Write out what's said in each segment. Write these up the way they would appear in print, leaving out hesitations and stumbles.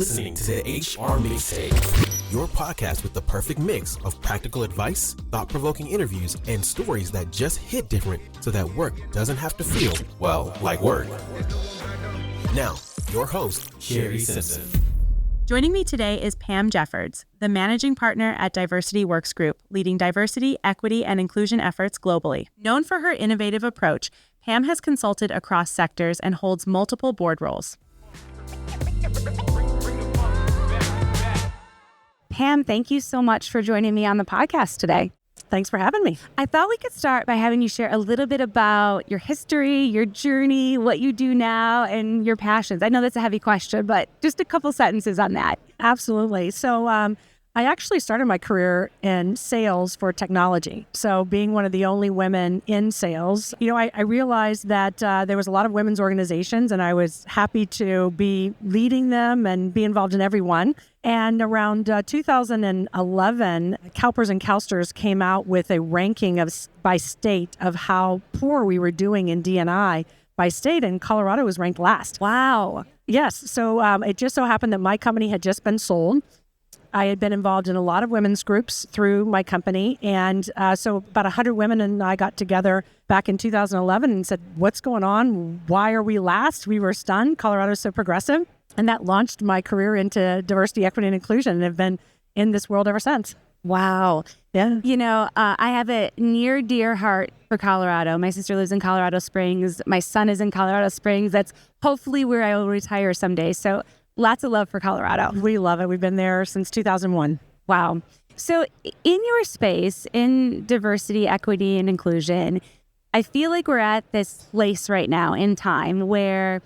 listening to the HR Mixtape, your podcast with the perfect mix of practical advice, thought-provoking interviews, and stories that just hit different so that work doesn't have to feel, well, like work. Now, your host, Shari Simpson. Joining me today is Pam Jeffords, the managing partner at Diversity Works Group, leading diversity, equity, and inclusion efforts globally. Known for her innovative approach, Pam has consulted across sectors and holds multiple board roles. Pam, thank you so much for joining me on the podcast today. Thanks for having me. I thought we could start by having you share a little bit about your history, your journey, what you do now, and your passions. I know that's a heavy question, but just a couple sentences on that. Absolutely. So I actually started my career in sales for technology. So being one of the only women in sales, I realized that there was a lot of women's organizations, and I was happy to be leading them and be involved in every one. And around 2011, CalPERS and CalSTRS came out with a ranking by state of how poor we were doing in D&I by state, and Colorado was ranked last. Wow. Yes. So it just so happened that my company had just been sold. I had been involved in a lot of women's groups through my company. And so about 100 women and I got together back in 2011 and said, what's going on? Why are we last? We were stunned. Colorado's so progressive. And that launched my career into diversity, equity, and inclusion, and have been in this world ever since. Wow. Yeah. I have a near dear heart for Colorado. My sister lives in Colorado Springs. My son is in Colorado Springs. That's hopefully where I will retire someday. So lots of love for Colorado. We love it. We've been there since 2001. Wow. So in your space, in diversity, equity, and inclusion, I feel like we're at this place right now in time where,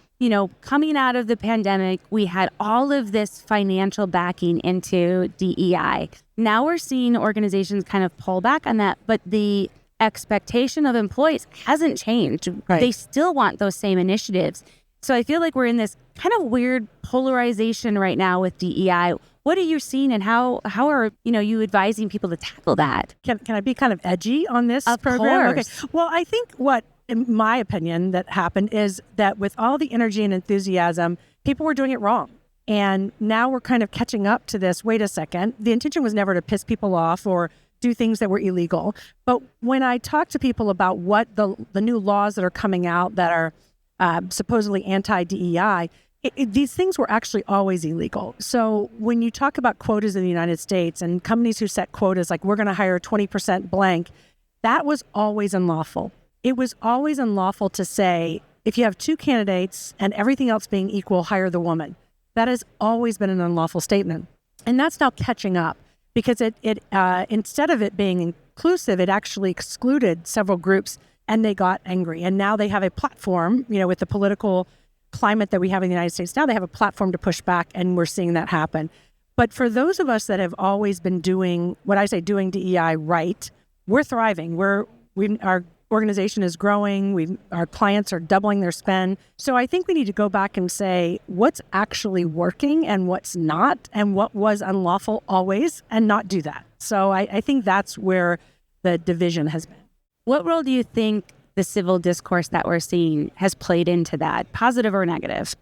coming out of the pandemic, we had all of this financial backing into DEI. Now we're seeing organizations kind of pull back on that, but the expectation of employees hasn't changed. Right. They still want those same initiatives. So I feel like we're in this kind of weird polarization right now with DEI. What are you seeing, and how are you advising people to tackle that? Can I be kind of edgy on this Of program? course. Okay. Well, I think what, in my opinion, that happened is that with all the energy and enthusiasm, people were doing it wrong. And now we're kind of catching up to this. Wait a second. The intention was never to piss people off or do things that were illegal. But when I talk to people about what the new laws that are coming out that are supposedly anti-DEI, these things were actually always illegal. So when you talk about quotas in the United States and companies who set quotas like we're going to hire 20% blank, that was always unlawful. It was always unlawful to say, if you have two candidates and everything else being equal, hire the woman. That has always been an unlawful statement. And that's now catching up because it instead of it being inclusive, it actually excluded several groups and they got angry. And now they have a platform, with the political climate that we have in the United States now, they have a platform to push back, and we're seeing that happen. But for those of us that have always been doing DEI right, we're thriving. Our organization is growing. Our clients are doubling their spend. So I think we need to go back and say what's actually working and what's not, and what was unlawful always, and not do that. So I think that's where the division has been. What role do you think the civil discourse that we're seeing has played into that, positive or negative?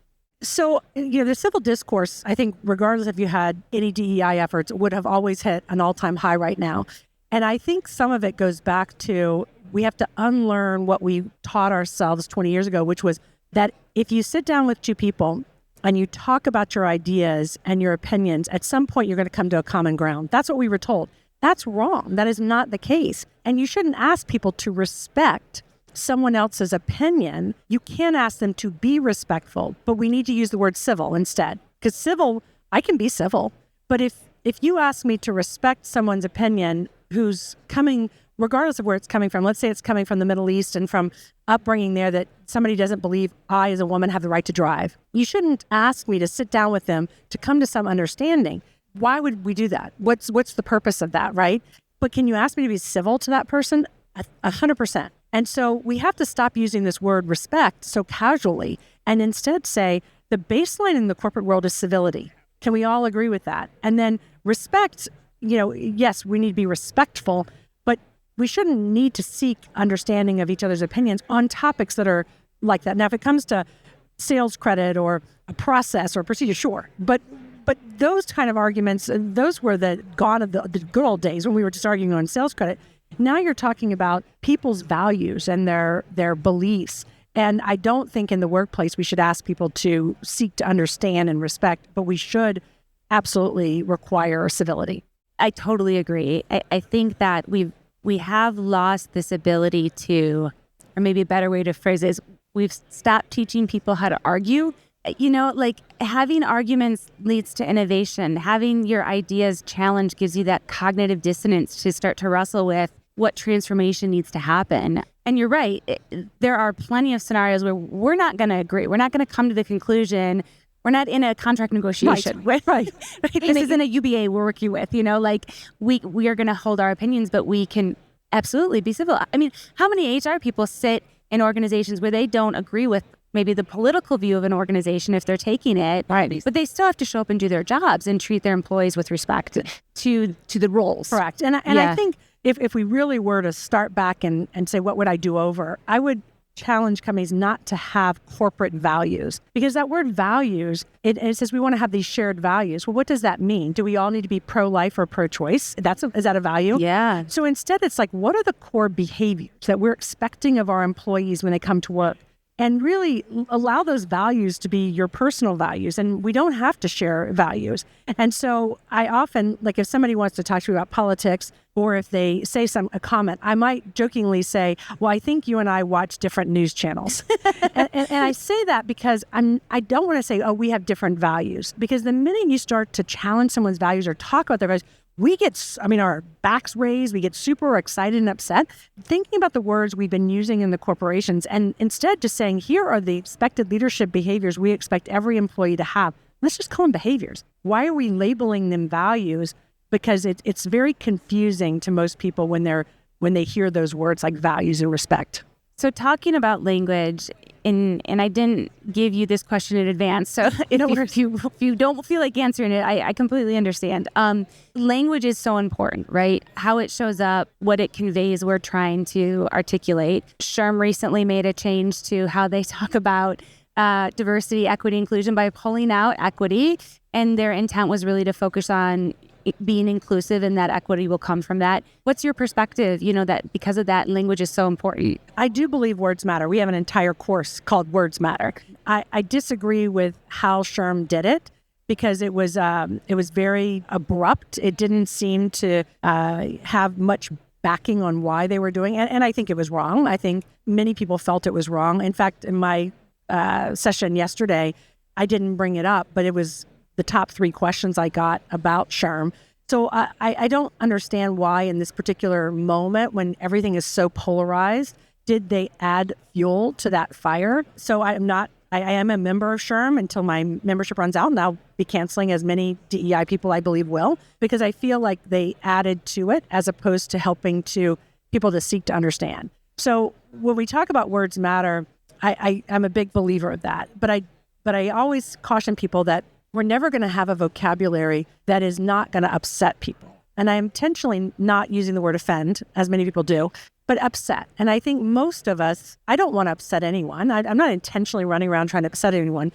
So, the civil discourse, I think, regardless if you had any DEI efforts, would have always hit an all-time high right now. And I think some of it goes back to we have to unlearn what we taught ourselves 20 years ago, which was that if you sit down with two people and you talk about your ideas and your opinions, at some point you're going to come to a common ground. That's what we were told. That's wrong. That is not the case. And you shouldn't ask people to respect someone else's opinion. You can ask them to be respectful, but we need to use the word civil instead. Because civil, I can be civil, but if you ask me to respect someone's opinion who's coming, regardless of where it's coming from, let's say it's coming from the Middle East and from upbringing there that somebody doesn't believe I as a woman have the right to drive. You shouldn't ask me to sit down with them to come to some understanding. Why would we do that? What's the purpose of that, right? But can you ask me to be civil to that person? 100%. And so we have to stop using this word respect so casually and instead say the baseline in the corporate world is civility. Can we all agree with that? And then respect, yes, we need to be respectful, but we shouldn't need to seek understanding of each other's opinions on topics that are like that. Now, if it comes to sales credit or a process or a procedure, sure. But But those kind of arguments, those were the gone of the good old days when we were just arguing on sales credit. Now you're talking about people's values and their beliefs. And I don't think in the workplace we should ask people to seek to understand and respect, but we should absolutely require civility. I totally agree. I think that we have lost this ability to, or maybe a better way to phrase it is, we've stopped teaching people how to argue. You know, like having arguments leads to innovation. Having your ideas challenged gives you that cognitive dissonance to start to wrestle with what transformation needs to happen. And you're right. There are plenty of scenarios where we're not going to agree. We're not going to come to the conclusion. We're not in a contract negotiation. Right. This isn't a UBA we're working with, you know, like we are going to hold our opinions, but we can absolutely be civil. I mean, how many HR people sit in organizations where they don't agree with maybe the political view of an organization if they're taking it, right, but they still have to show up and do their jobs and treat their employees with respect to the roles. Correct. And I think if we really were to start back and say, what would I do over? I would challenge companies not to have corporate values, because that word values, it says we want to have these shared values. Well, what does that mean? Do we all need to be pro-life or pro-choice? Is that a value? Yeah. So instead, it's like, what are the core behaviors that we're expecting of our employees when they come to work? And really allow those values to be your personal values. And we don't have to share values. And so I often, like if somebody wants to talk to me about politics, or if they say a comment, I might jokingly say, well, I think you and I watch different news channels. and I say that because I don't want to say, oh, we have different values. Because the minute you start to challenge someone's values or talk about their values, our backs raised, we get super excited and upset, thinking about the words we've been using in the corporations, and instead just saying, here are the expected leadership behaviors we expect every employee to have. Let's just call them behaviors. Why are we labeling them values? Because it's very confusing to most people when they hear those words like values and respect. So talking about language, and I didn't give you this question in advance, so if you don't feel like answering it, I completely understand. Language is so important, right? How it shows up, what it conveys, we're trying to articulate. SHRM recently made a change to how they talk about diversity, equity, inclusion by pulling out equity, and their intent was really to focus on being inclusive, and that equity will come from that. What's your perspective, that because of that, language is so important? I do believe words matter. We have an entire course called Words Matter. I disagree with how SHRM did it, because it was very abrupt. It didn't seem to have much backing on why they were doing it, and I think it was wrong. I think many people felt it was wrong. In fact, in my session yesterday, I didn't bring it up, but it was the top 3 questions I got about SHRM. So I don't understand why in this particular moment, when everything is so polarized, did they add fuel to that fire? So I am a member of SHRM until my membership runs out, and I'll be canceling, as many DEI people I believe will, because I feel like they added to it as opposed to helping people to seek to understand. So when we talk about words matter, I'm a big believer of that. But I always caution people that we're never going to have a vocabulary that is not going to upset people. And I'm intentionally not using the word offend, as many people do, but upset. And I think most of us, I don't want to upset anyone. I'm not intentionally running around trying to upset anyone.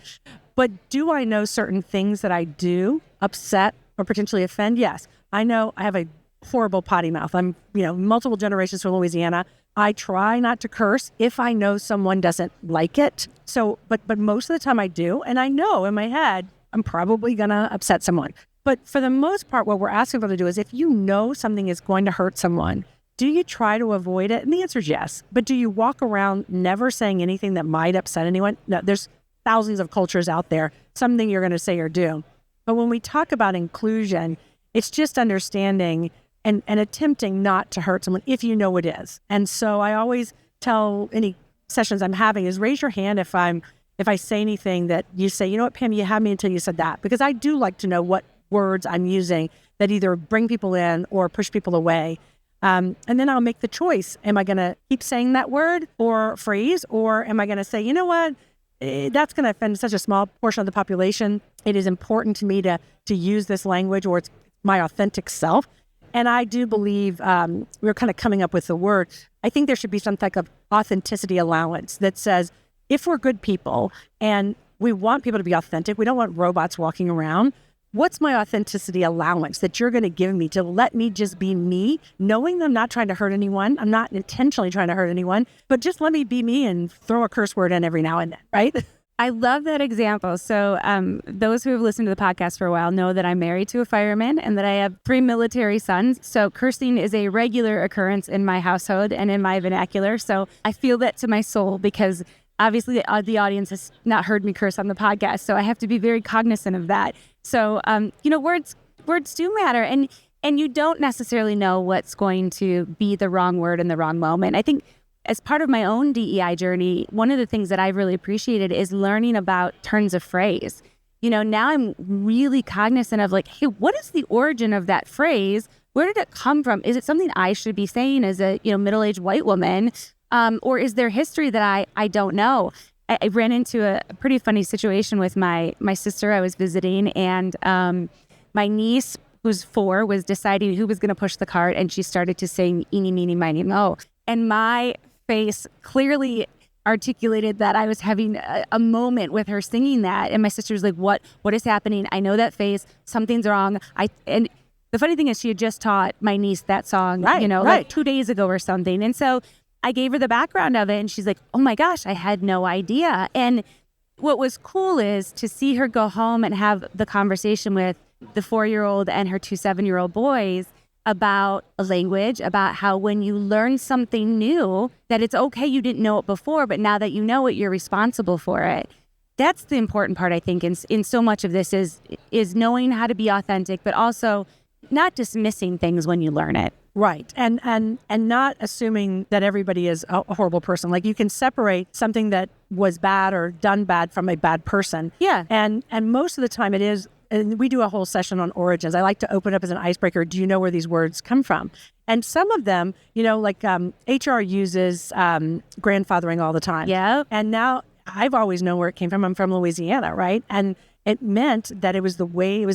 But do I know certain things that I do upset or potentially offend? Yes. I know I have a horrible potty mouth. I'm, multiple generations from Louisiana. I try not to curse if I know someone doesn't like it. So, but most of the time I do. And I know in my head, I'm probably going to upset someone. But for the most part, what we're asking people to do is, if you know something is going to hurt someone, do you try to avoid it? And the answer is yes. But do you walk around never saying anything that might upset anyone? No, there's thousands of cultures out there, something you're going to say or do. But when we talk about inclusion, it's just understanding and attempting not to hurt someone if you know it is. And so I always tell any sessions I'm having is, raise your hand if I say anything that you say, you know what, Pam, you had me until you said that. Because I do like to know what words I'm using that either bring people in or push people away. And then I'll make the choice. Am I going to keep saying that word or phrase? Or am I going to say, you know what, that's going to offend such a small portion of the population. It is important to me to use this language, or it's my authentic self. And I do believe we're kind of coming up with the word. I think there should be some type of authenticity allowance that says, if we're good people and we want people to be authentic, we don't want robots walking around, what's my authenticity allowance that you're going to give me to let me just be me, knowing I'm not trying to hurt anyone. I'm not intentionally trying to hurt anyone, but just let me be me and throw a curse word in every now and then, right? I love that example. So those who have listened to the podcast for a while know that I'm married to a fireman and that I have 3 military sons. So cursing is a regular occurrence in my household and in my vernacular. So I feel that to my soul because obviously the audience has not heard me curse on the podcast. So I have to be very cognizant of that. So, words do matter. And you don't necessarily know what's going to be the wrong word in the wrong moment. I think as part of my own DEI journey, one of the things that I've really appreciated is learning about turns of phrase. Now I'm really cognizant of like, hey, what is the origin of that phrase? Where did it come from? Is it something I should be saying as a middle-aged white woman? Or is there history that I don't know? I ran into a pretty funny situation with my sister I was visiting, and my niece, who's 4, was deciding who was going to push the cart, and she started to sing "Eeny, Meeny, Miny, Mo." And my face clearly articulated that I was having a moment with her singing that. And my sister was like, what is happening? I know that face. Something's wrong. And the funny thing is she had just taught my niece that song, like 2 days ago or something. And so I gave her the background of it and she's like, oh my gosh, I had no idea. And what was cool is to see her go home and have the conversation with the 4-year-old and her 2 7-year-old boys about a language, about how when you learn something new, that it's okay you didn't know it before, but now that you know it, you're responsible for it. That's the important part, I think, in so much of this is knowing how to be authentic, but also not dismissing things when you learn it. Right. And not assuming that everybody is a horrible person. Like you can separate something that was bad or done bad from a bad person. Yeah. And most of the time it is. And we do a whole session on origins. I like to open up as an icebreaker. Do you know where these words come from? And some of them, like HR uses grandfathering all the time. Yeah. And now I've always known where it came from. I'm from Louisiana, right? And it meant that it was we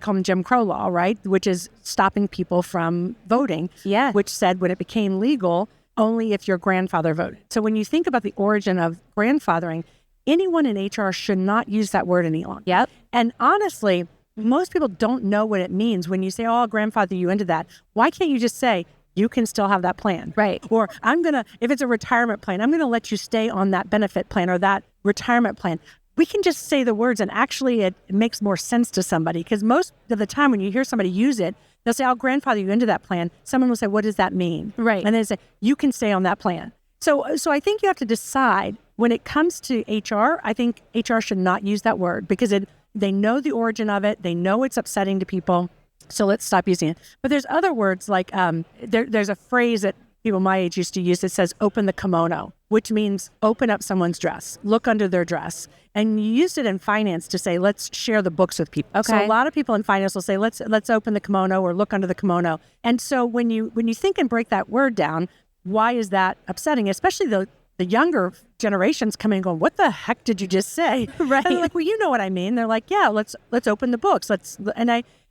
call them Jim Crow law, right? Which is stopping people from voting. Yeah. Which said when it became legal, only if your grandfather voted. So when you think about the origin of grandfathering, anyone in HR should not use that word any longer. Yep. And honestly, most people don't know what it means when you say, oh, I'll grandfather you into that. Why can't you just say, you can still have that plan? Right. Or if it's a retirement plan, I'm going to let you stay on that benefit plan or that retirement plan. We can just say the words and actually it makes more sense to somebody because most of the time when you hear somebody use it, they'll say, I'll grandfather you into that plan. Someone will say, what does that mean? Right. And then they say, you can stay on that plan. So I think you have to decide when it comes to HR, I think HR should not use that word because they know the origin of it. They know it's upsetting to people. So let's stop using it. But there's other words like there's a phrase that people my age used to use that says open the kimono, which means open up someone's dress, look under their dress. And you used it in finance to say, let's share the books with people. Okay. So a lot of people in finance will say, let's open the kimono or look under the kimono. And so when you think and break that word down, why is that upsetting? Especially the younger generations coming and going, what the heck did you just say? Right. And they're like, well, you know what I mean. They're like, yeah, let's open the books.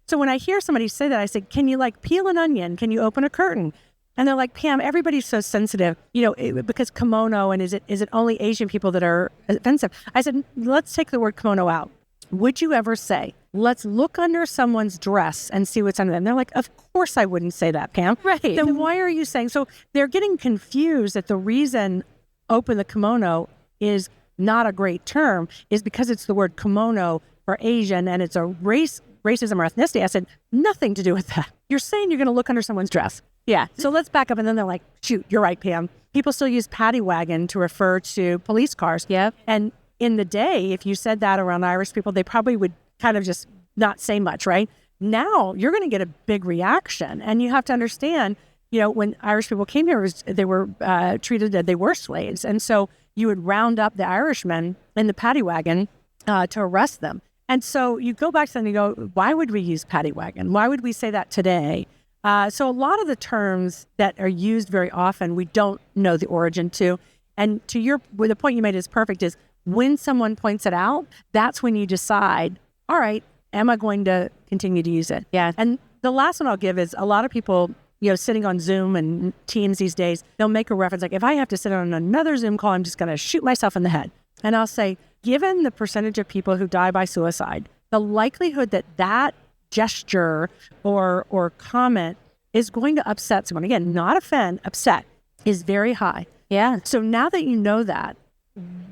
So when I hear somebody say that, I say, can you peel an onion? Can you open a curtain? And they're like, Pam, everybody's so sensitive, because kimono, and is it only Asian people that are offensive? I said, let's take the word kimono out. Would you ever say, let's look under someone's dress and see what's under them? They're like, of course I wouldn't say that, Pam. Right. Then why are you saying? So they're getting confused that the reason open the kimono is not a great term is because it's the word kimono for Asian and it's a racism or ethnicity. I said, nothing to do with that. You're saying you're going to look under someone's dress. Yeah. So let's back up. And then they're like, shoot, you're right, Pam. People still use paddy wagon to refer to police cars. Yep. And in the day, if you said that around Irish people, they probably would kind of just not say much, right? Now you're going to get a big reaction. And you have to understand, when Irish people came here, they were treated as they were slaves. And so you would round up the Irishmen in the paddy wagon to arrest them. And so you go back to them and you go, why would we use paddy wagon? Why would we say that today? So a lot of the terms that are used very often, we don't know the origin to. And the point you made is perfect, is when someone points it out, that's when you decide, all right, am I going to continue to use it? Yeah. And the last one I'll give is a lot of people, sitting on Zoom and Teams these days, they'll make a reference like, if I have to sit on another Zoom call, I'm just going to shoot myself in the head. And I'll say, given the percentage of people who die by suicide, the likelihood that that gesture or comment is going to upset someone, again, not offend, upset, is very high. Yeah. So now that you know that,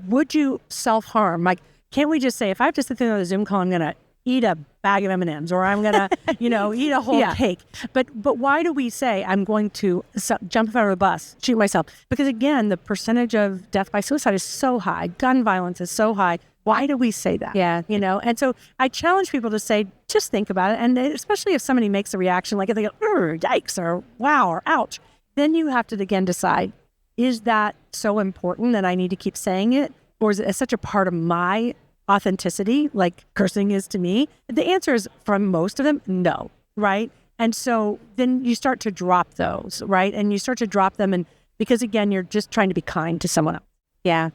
would you self-harm? Like, can't we just say, if I have to sit there on a Zoom call, I'm going to eat a bag of M&Ms, or I'm going to, eat a whole cake. But why do we say I'm going to jump in front of a bus, shoot myself? Because again, the percentage of death by suicide is so high. Gun violence is so high. Why do we say that? Yeah. And so I challenge people to say, just think about it. And especially if somebody makes a reaction, like if they go, yikes, or wow, or ouch, then you have to again decide, is that so important that I need to keep saying it? Or is it such a part of my authenticity, like cursing is to me? The answer is, from most of them, no, right? And so then you start to drop those, right? And you start to drop them, and because again, you're just trying to be kind to someone else. Yeah.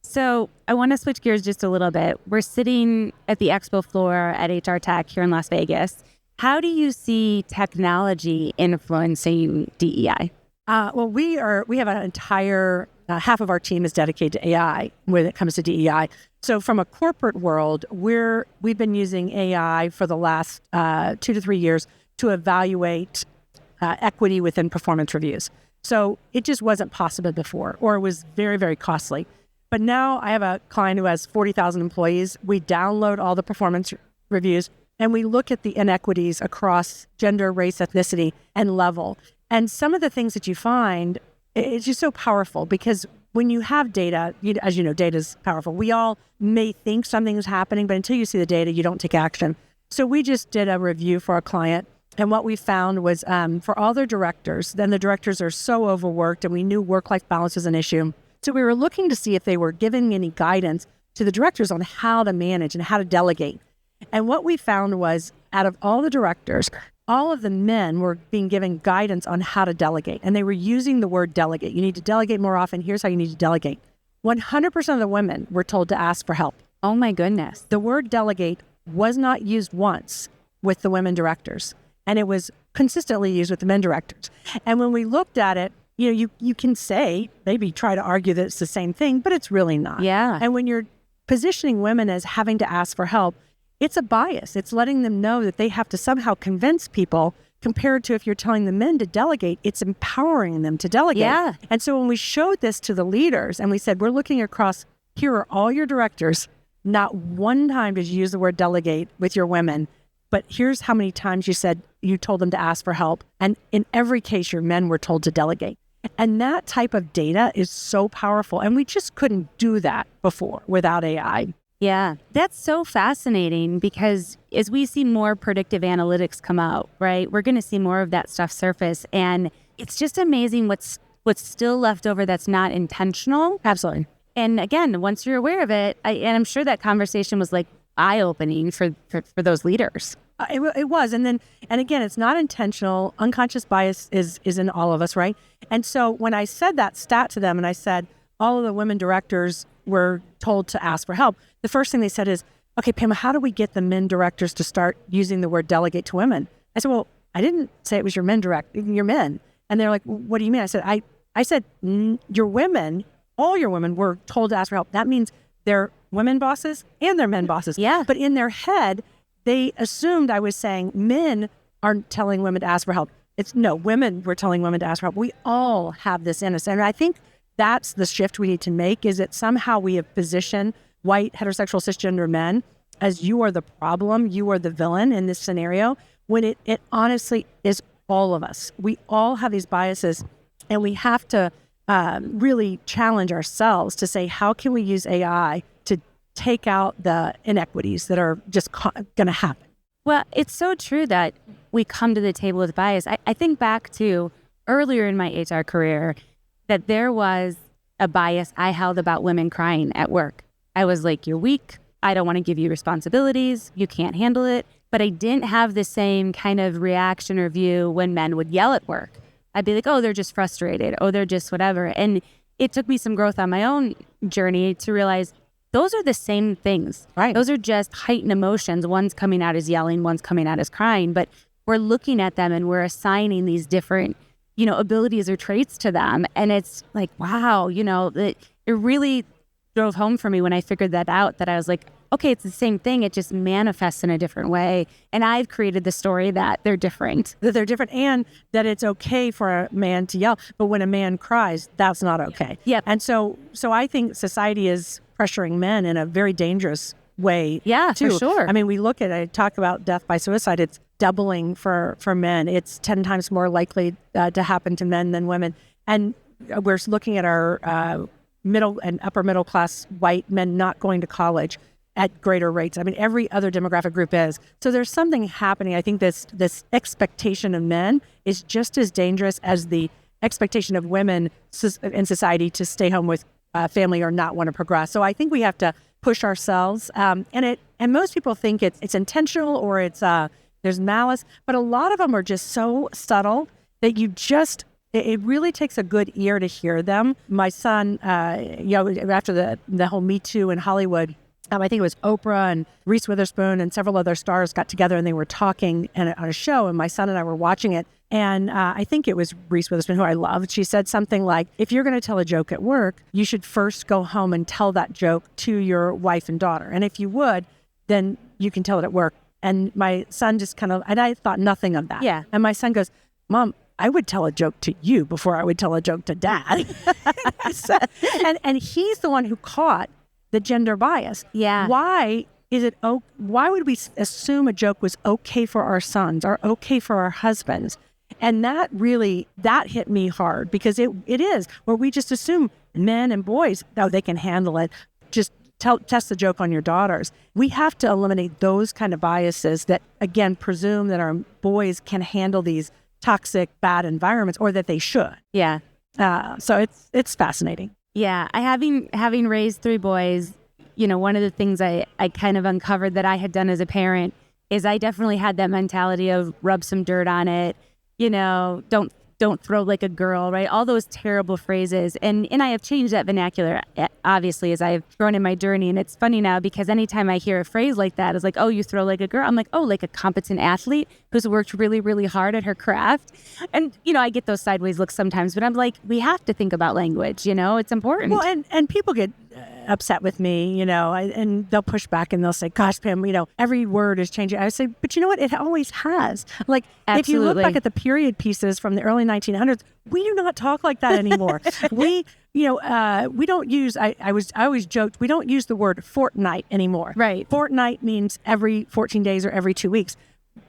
So I want to switch gears just a little bit. We're sitting at the expo floor at HR Tech here in Las Vegas. How do you see technology influencing DEI? Well, we have an entire half of our team is dedicated to AI when it comes to DEI. So from a corporate world, we've been using AI for the last 2 to 3 years to evaluate equity within performance reviews. So it just wasn't possible before, or it was very, very costly. But now I have a client who has 40,000 employees. We download all the performance reviews and we look at the inequities across gender, race, ethnicity, and level. And some of the things that you find, it's just so powerful, because when you have data, as you know, data is powerful. We all may think something is happening, but until you see the data, you don't take action. So we just did a review for a client. And what we found was for all their directors, then the directors are so overworked, and we knew work-life balance was an issue. So we were looking to see if they were giving any guidance to the directors on how to manage and how to delegate. And what we found was, out of all the directors, all of the men were being given guidance on how to delegate. And they were using the word delegate. You need to delegate more often. Here's how you need to delegate. 100% of the women were told to ask for help. Oh my goodness. The word delegate was not used once with the women directors. And it was consistently used with the men directors. And when we looked at it, you can say, maybe try to argue that it's the same thing, but it's really not. Yeah. And when you're positioning women as having to ask for help, it's a bias. It's letting them know that they have to somehow convince people, compared to if you're telling the men to delegate, it's empowering them to delegate. Yeah. And so when we showed this to the leaders and we said, we're looking across, here are all your directors, not one time did you use the word delegate with your women, but here's how many times you told them to ask for help. And in every case, your men were told to delegate. And that type of data is so powerful. And we just couldn't do that before without AI. Yeah, that's so fascinating, because as we see more predictive analytics come out, right, we're going to see more of that stuff surface. And it's just amazing what's still left over that's not intentional. Absolutely. And again, once you're aware of it, and I'm sure that conversation was like eye-opening for those leaders. It was. And again, it's not intentional. Unconscious bias is in all of us, right? And so when I said that stat to them, and I said, all of the women directors were told to ask for help, the first thing they said is, okay, Pam, how do we get the men directors to start using the word delegate to women? I said, well, I didn't say it was your men. And they're like, what do you mean? I said, your women, all your women were told to ask for help. That means they're women bosses and they're men bosses. Yeah. But in their head, they assumed I was saying men aren't telling women to ask for help. Women were telling women to ask for help. We all have this in us. And I think that's the shift we need to make, is that somehow we have positioned white, heterosexual, cisgender men as, you are the problem, you are the villain in this scenario, when it honestly is all of us. We all have these biases, and we have to really challenge ourselves to say, how can we use AI to take out the inequities that are just going to happen? Well, it's so true that we come to the table with bias. I think back to earlier in my HR career, that there was a bias I held about women crying at work. I was like, you're weak. I don't want to give you responsibilities. You can't handle it. But I didn't have the same kind of reaction or view when men would yell at work. I'd be like, oh, they're just frustrated. Oh, they're just whatever. And it took me some growth on my own journey to realize those are the same things. Right. Those are just heightened emotions. One's coming out as yelling, one's coming out as crying. But we're looking at them and we're assigning these different abilities or traits to them. And it's like, wow, it really drove home for me when I figured that out, that I was like, okay, it's the same thing. It just manifests in a different way. And I've created the story that they're different. That they're different, and that it's okay for a man to yell. But when a man cries, that's not okay. Yep. And so I think society is pressuring men in a very dangerous way. Yeah, too. for sure. I mean, I talk about death by suicide. It's doubling for men. It's 10 times more likely to happen to men than women. And we're looking at our middle and upper middle class white men not going to college at greater rates. I mean, every other demographic group is. So there's something happening. I think this expectation of men is just as dangerous as the expectation of women in society to stay home with family or not want to progress. So I think we have to push ourselves. And most people think it's intentional or it's there's malice, but a lot of them are just so subtle that it really takes a good ear to hear them. My son, after the whole Me Too in Hollywood, I think it was Oprah and Reese Witherspoon and several other stars got together and they were talking on a show, and my son and I were watching it. And I think it was Reese Witherspoon, who I loved. She said something like, if you're going to tell a joke at work, you should first go home and tell that joke to your wife and daughter. And if you would, then you can tell it at work. And my son just and I thought nothing of that. Yeah. And my son goes, Mom, I would tell a joke to you before I would tell a joke to Dad. and he's the one who caught the gender bias. Yeah. Why would we assume a joke was okay for our sons or okay for our husbands? And that hit me hard, because it is where we just assume men and boys, they can handle it. Just test the joke on your daughters. We have to eliminate those kind of biases that, again, presume that our boys can handle these toxic, bad environments, or that they should. Yeah. So it's fascinating. Yeah, having raised 3 boys, one of the things I kind of uncovered that I had done as a parent is I definitely had that mentality of rub some dirt on it, don't throw like a girl, right? All those terrible phrases. And I have changed that vernacular, obviously, as I've grown in my journey. And it's funny now, because anytime I hear a phrase like that, it's like, oh, you throw like a girl. I'm like, oh, like a competent athlete who's worked really, really hard at her craft. And, I get those sideways looks sometimes, but I'm like, we have to think about language, it's important. Well, and people get upset with me, and they'll push back and they'll say, gosh, Pam, every word is changing. I say, but you know what? It always has. Like, If you look back at the period pieces from the early 1900s, we do not talk like that anymore. We don't use, I always joked, we don't use the word fortnight anymore. Right. Fortnight means every 14 days or every 2 weeks.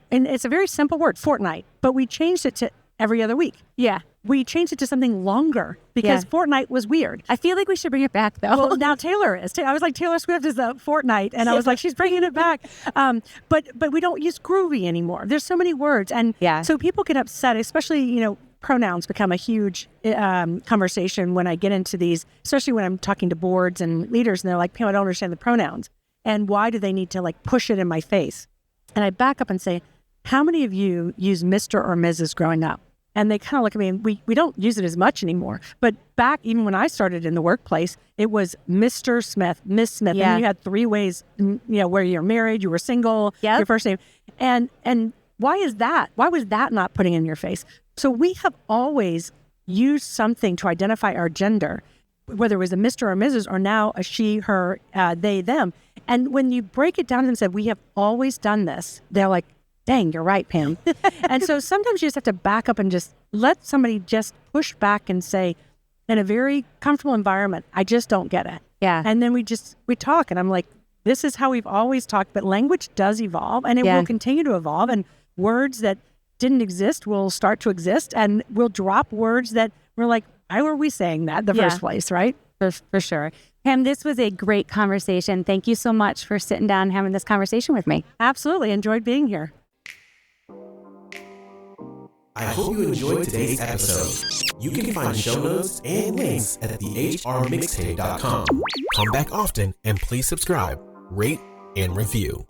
And it's a very simple word, fortnight, but we changed it to every other week. Yeah. We changed it to something longer because fortnight was weird. I feel like we should bring it back, though. Well, now Taylor is. I was like, Taylor Swift is a fortnight, and I was like, she's bringing it back. But we don't use groovy anymore. There's so many words, and so people get upset, especially pronouns become a huge conversation when I get into these, especially when I'm talking to boards and leaders, and they're like, Pam, I don't understand the pronouns, and why do they need to push it in my face? And I back up and say, how many of you use Mr. or Mrs. growing up? And they kind of look at me, and we don't use it as much anymore. But back, even when I started in the workplace, it was Mr. Smith, Miss Smith. Yeah. And you had 3 ways, where you're married, you were single, your first name. And why is that? Why was that not putting in your face? So we have always used something to identify our gender, whether it was a Mr. or Mrs. or now a she, her, they, them. And when you break it down to them and say, we have always done this, they're like, dang, you're right, Pam. And so sometimes you just have to back up and just let somebody just push back and say, in a very comfortable environment, I just don't get it. Yeah. And then we talk, and I'm like, this is how we've always talked, but language does evolve, and it will continue to evolve, and words that didn't exist will start to exist, and we'll drop words that we're like, why were we saying that in the first place, right? For sure. Pam, this was a great conversation. Thank you so much for sitting down and having this conversation with me. Absolutely. Enjoyed being here. I hope you enjoyed today's episode. You can find show notes and links at thehrmixtape.com. Come back often and please subscribe, rate, and review.